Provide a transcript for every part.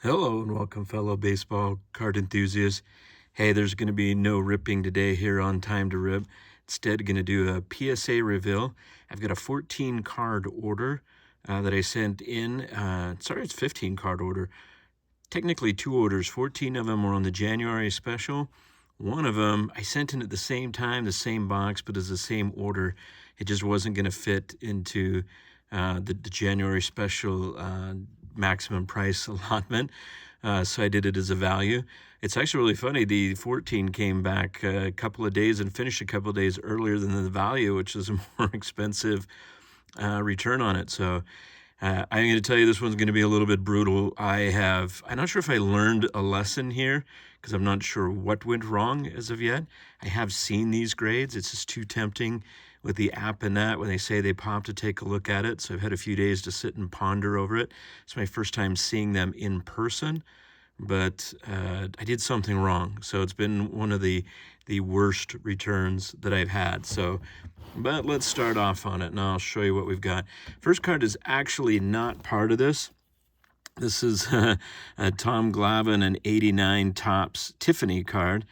Hello and welcome, fellow baseball card enthusiasts. Hey, there's going to be no ripping today here on Time to Rip. Instead, going to do a PSA reveal. I've got a 14 card order that I sent in. Sorry, it's 15 card order. Technically 2 orders. 14 of them were on the January special. One of them I sent in at the same time, the same box, but as the same order. It just wasn't going to fit into the January special maximum price allotment. So I did it as a value. It's actually really funny. The 14 came back a couple of days and finished a couple of days earlier than the value, which is a more expensive return on it. So I'm going to tell you this one's going to be a little bit brutal. I'm not sure if I learned a lesson here because I'm not sure what went wrong as of yet. I have seen these grades. It's just too tempting with the app and that when they say they pop to take a look at it. So I've had a few days to sit and ponder over it. It's my first time seeing them in person, but I did something wrong. So it's been one of the worst returns that I've had. But let's start off on it, and I'll show you what we've got. First card is actually not part of this. This is Tom Glavine, an 89 Topps Tiffany card.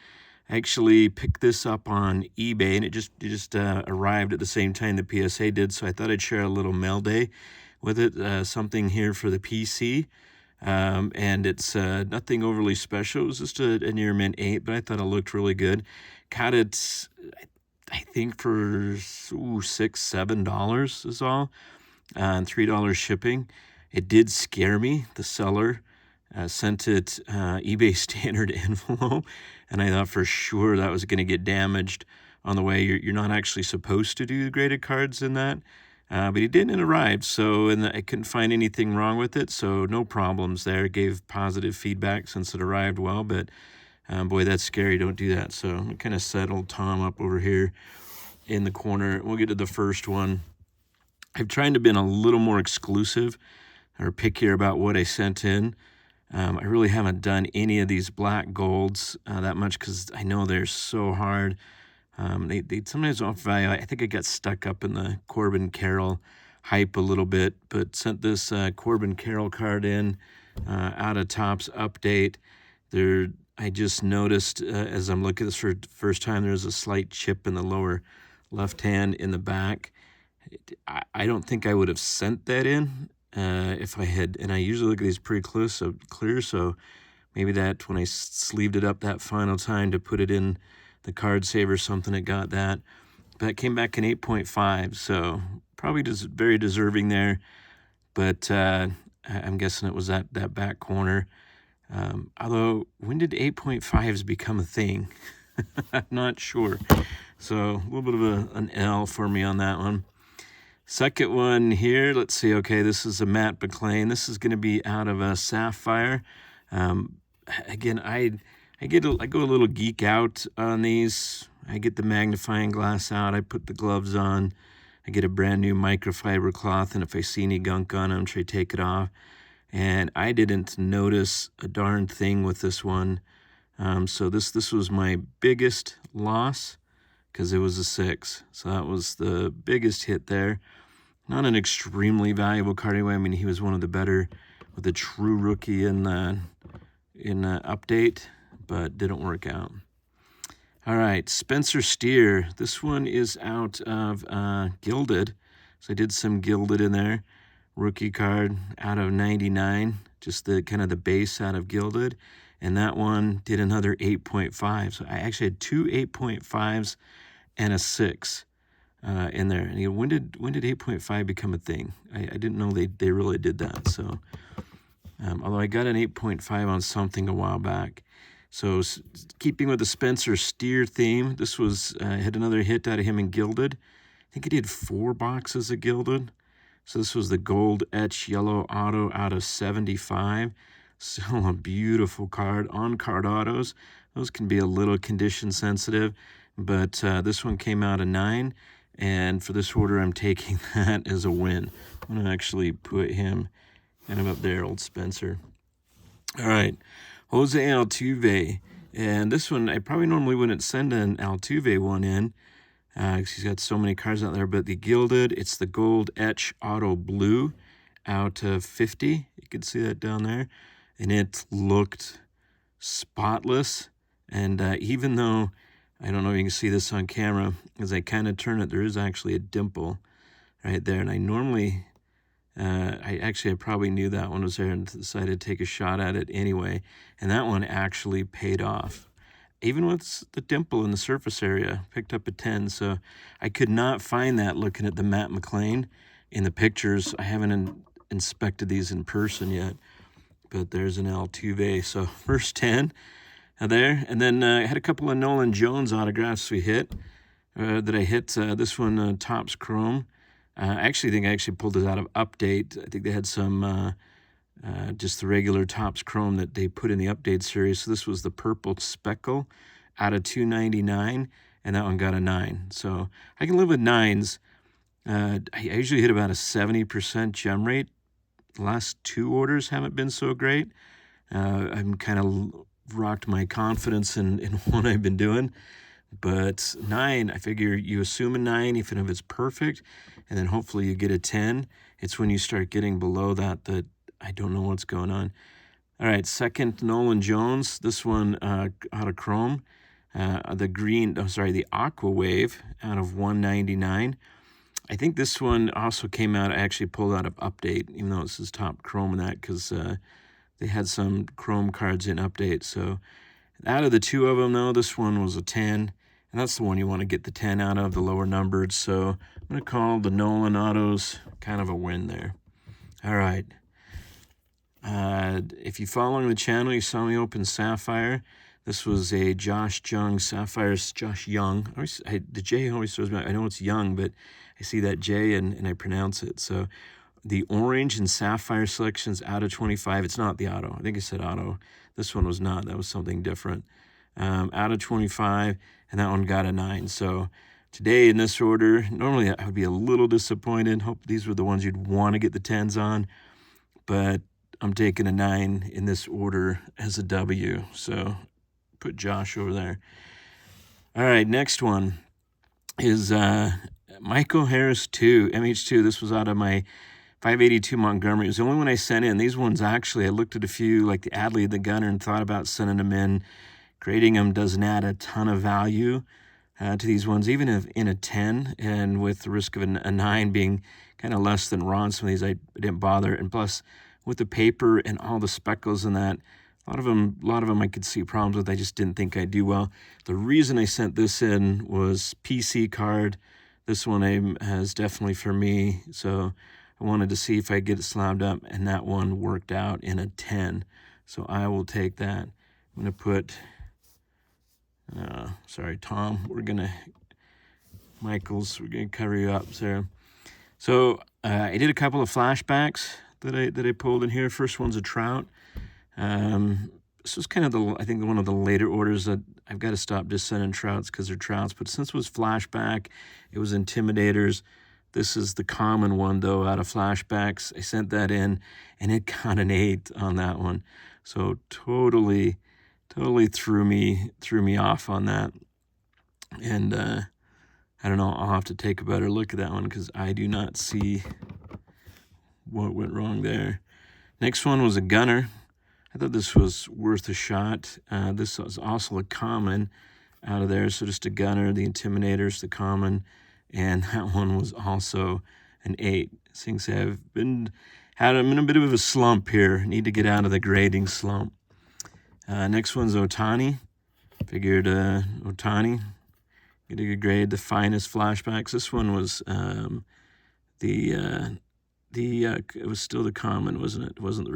I actually picked this up on eBay, and it just arrived at the same time the PSA did, so I thought I'd share a little Mailday with it, something here for the PC. And it's nothing overly special. It was just a near mint 8, but I thought it looked really good. Caught it, I think, for $6, $7 is all, and $3 shipping. It did scare me. The seller sent it eBay standard envelope, and I thought for sure that was going to get damaged on the way. You're not actually supposed to do graded cards in that, but he did, and it arrived. And I couldn't find anything wrong with it, so no problems there. Gave positive feedback since it arrived well, but boy, that's scary. Don't do that. So I'm kind of settled Tom up over here in the corner. We'll get to the first one. I've tried to be a little more exclusive or pickier about what I sent in. I really haven't done any of these black golds that much because I know they're so hard. They sometimes offer value. I think I got stuck up in the Corbin Carroll hype a little bit, but sent this Corbin Carroll card in out of Topps update. I just noticed as I'm looking at this for the first time, there's a slight chip in the lower left hand in the back. I don't think I would have sent that in if I had, and I usually look at these pretty clear, so maybe that when I sleeved it up that final time to put it in the card save or something, it got that. But it came back in 8.5, so probably just very deserving there. But I'm guessing it was that back corner. Although, when did 8.5s become a thing? I'm not sure. So a little bit of an L for me on that one. Second one here, let's see. Okay, this is a Matt McLean. This is going to be out of a Sapphire. Again, I go a little geek out on these. I get the magnifying glass out. I put the gloves on. I get a brand new microfiber cloth, and if I see any gunk on them, I take it off. And I didn't notice a darn thing with this one. So this was my biggest loss because it was a 6. So that was the biggest hit there. Not an extremely valuable card anyway. I mean, he was one of the better with a true rookie in update, but didn't work out. All right, Spencer Steer. This one is out of Gilded. So I did some Gilded in there. Rookie card out of 99, just the kind of the base out of Gilded. And that one did another 8.5. So I actually had 2 8.5s and a 6 in there. And when did 8.5 become a thing? I didn't know they really did that. So although I got an 8.5 on something a while back. So keeping with the Spencer Steer theme, this was had another hit out of him in Gilded. I think he did 4 boxes of Gilded. So this was the gold etch yellow auto out of 75. Still a beautiful card. On card autos, those can be a little condition sensitive, but this one came out of 9. And for this order, I'm taking that as a win. I'm going to actually put him kind of up there, old Spencer. All right, Jose Altuve. And this one, I probably normally wouldn't send an Altuve one in because he's got so many cards out there. But the Gilded, it's the gold etch auto blue out of 50. You can see that down there. and it looked spotless. And even though, I don't know if you can see this on camera, as I kind of turn it, there is actually a dimple right there. And I normally, I probably knew that one was there and decided to take a shot at it anyway. And that one actually paid off. Even with the dimple in the surface area, picked up a 10. So I could not find that looking at the Matt McLean in the pictures. I haven't inspected these in person yet, but there's an Altuve. So first 10 there. And then I had a couple of Nolan Jones autographs we hit, that I hit. This one, Topps Chrome. I actually think I pulled this out of Update. I think they had some... just the regular Topps Chrome that they put in the update series. So this was the purple speckle out of 299, and that one got a 9. So I can live with 9s. I usually hit about a 70% gem rate. The last 2 orders haven't been so great. I'm kind of rocked my confidence in what I've been doing. But 9, I figure you assume a 9, even if it's perfect, and then hopefully you get a 10. It's when you start getting below that I don't know what's going on. All right, second Nolan Jones. This one out of Chrome. The Aqua Wave out of 199. I think this one also came out, I actually pulled out of Update, even though this is Top Chrome and that, because they had some Chrome cards in Update. So out of the 2 of them, though, this one was a 10. And that's the one you want to get the 10 out of, the lower numbered. So I'm going to call the Nolan Autos kind of a win there. All right. If you're following the channel, you saw me open Sapphire. This was a Josh Jung Sapphire. Josh Young. The J always throws me out. I know it's Young, but I see that J and I pronounce it. So the orange and Sapphire selections out of 25. It's not the auto. I think I said auto. This one was not. That was something different. Out of 25, and that one got a 9. So today in this order, normally I would be a little disappointed. Hope these were the ones you'd want to get the 10s on, but I'm taking a 9 in this order as a W. So put Josh over there. All right, next one is Michael Harris 2, MH2. This was out of my 582 Montgomery. It was the only one I sent in. These ones, actually, I looked at a few, like the Adley, the Gunner, and thought about sending them in. Grading them doesn't add a ton of value to these ones, even if in a 10, and with the risk of a 9 being kind of less than raw on some of these, I didn't bother. And plus, with the paper and all the speckles and that, a lot of them I could see problems with. I just didn't think I'd do well. The reason I sent this in was PC card. This one has definitely for me, so I wanted to see if I get it slabbed up, and that one worked out in a 10. So I will take that. I'm going to put, sorry, Tom, we're going to cover you up, Sarah. So I did a couple of flashbacks that I pulled in here. First one's a Trout. This was kind of I think one of the later orders that I've got to stop just sending Trouts because they're Trouts. But since it was flashback, it was Intimidators. This is the common one, though, out of flashbacks. I sent that in, and it got an 8 on that one. So totally threw me off on that. And I don't know, I'll have to take a better look at that one because I do not see what went wrong there. Next one was a Gunner. I thought this was worth a shot. This was also a common out of there. So just a Gunner, the Intimidators, the common, and that one was also an 8. Things I'm in a bit of a slump here. Need to get out of the grading slump. Next one's Ohtani. Figured Ohtani, get a good grade. The finest flashbacks. This one was it was still the common, wasn't it? It wasn't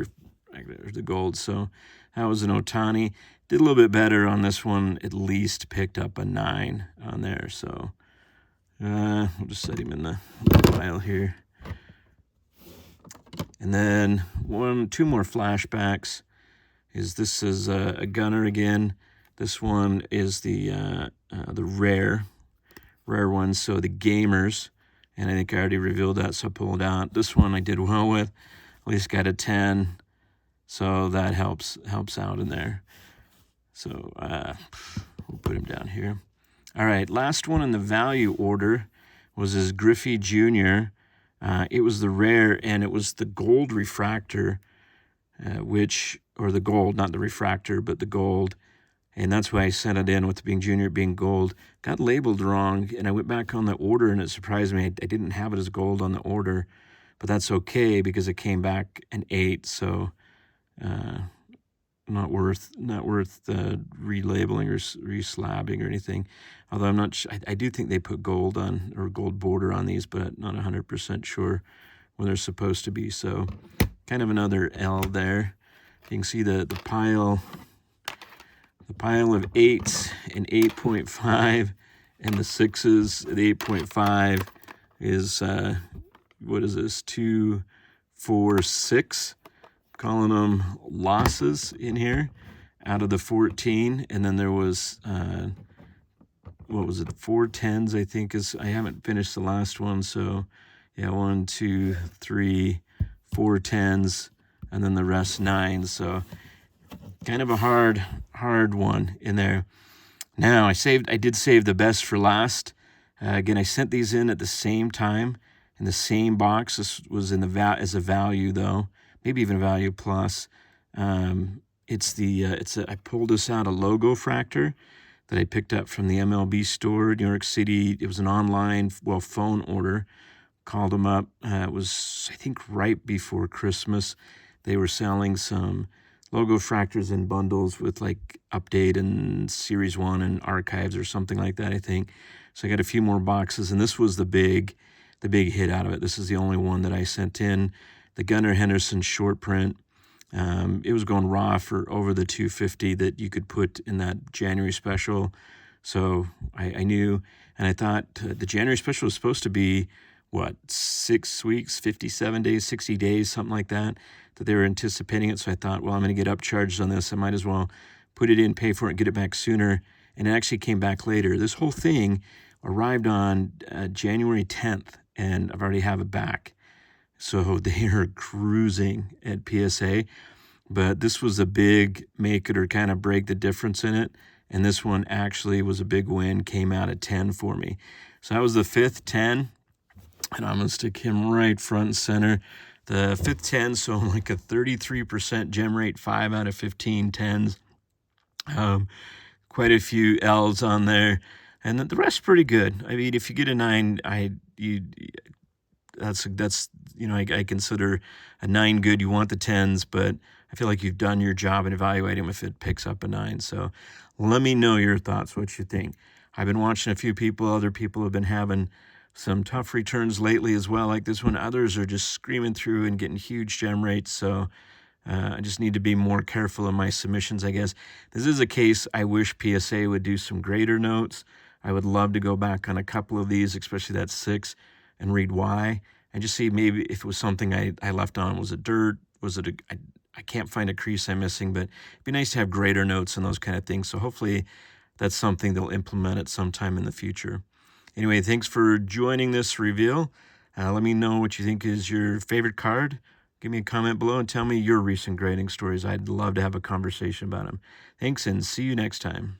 the gold. So that was an Ohtani. Did a little bit better on this one. At least picked up a 9 on there. So we'll just set him in the pile here. And then 2 more flashbacks. This is a Gunner again. This one is the rare one. So the Gamers. And I think I already revealed that, so I pulled it out. This one I did well with. At least got a 10. So that helps out in there. So we'll put him down here. All right, last one in the value order was his Griffey Jr. It was the rare, and it was the gold refractor. or the gold, not the refractor, but the gold. And that's why I sent it in with it being junior, being gold. Got labeled wrong, and I went back on the order, and it surprised me. I didn't have it as gold on the order, but that's okay because it came back an 8, so not worth relabeling or reslabbing or anything. Although I'm not, I do think they put gold on, or gold border on these, but not 100% sure when they're supposed to be. So kind of another L there. You can see the pile of 8s and 8.5, and the 6s at 8.5 is what is this, 2, 4, 6, calling them losses in here out of the 14. And then there was what was it, 4 10s, I think. I haven't finished the last one, so yeah, 1, 2, 3, 4 10s, and then the rest 9s. So kind of a hard one in there. Now I did save the best for last. Again, I sent these in at the same time in the same box. This was in the as a value though, maybe even a value plus. I pulled this out, a logo fractor that I picked up from the MLB store, New York City. It was an online, phone order. Called them up. It was, I think, right before Christmas. They were selling some logo fractors in bundles with like Update and Series 1 and Archives or something like that, I think. So I got a few more boxes, and this was the big hit out of it. This is the only one that I sent in. The Gunnar Henderson short print. It was going raw for over the $250 that you could put in that January special. So I knew, and I thought the January special was supposed to be, 6 weeks, 57 days, 60 days, something like that they were anticipating it. So I thought, well, I'm going to get upcharged on this. I might as well put it in, pay for it, and get it back sooner. And it actually came back later. This whole thing arrived on January 10th, and I've already have it back. So they are cruising at PSA. But this was a big make it or kind of break the difference in it. And this one actually was a big win, came out at 10 for me. So that was the 5th 10. And I'm going to stick him right front and center. The 5th 10, so like a 33% gem rate, 5 out of 15 10s. Quite a few L's on there. And the rest pretty good. I mean, if you get a 9, that's I consider a 9 good. You want the 10s, but I feel like you've done your job in evaluating them if it picks up a 9. So let me know your thoughts, what you think. I've been watching a few people. Other people have been having some tough returns lately as well, like this one. Others are just screaming through and getting huge gem rates. So I just need to be more careful in my submissions, I guess. This is a case I wish PSA would do some greater notes. I would love to go back on a couple of these, especially that 6, and read why, and just see maybe if it was something I left on. Was it dirt? Was it I can't find a crease I'm missing, but it'd be nice to have greater notes and those kind of things. So hopefully that's something they'll implement at some time in the future. Anyway, thanks for joining this reveal. Let me know what you think is your favorite card. Give me a comment below and tell me your recent grading stories. I'd love to have a conversation about them. Thanks, and see you next time.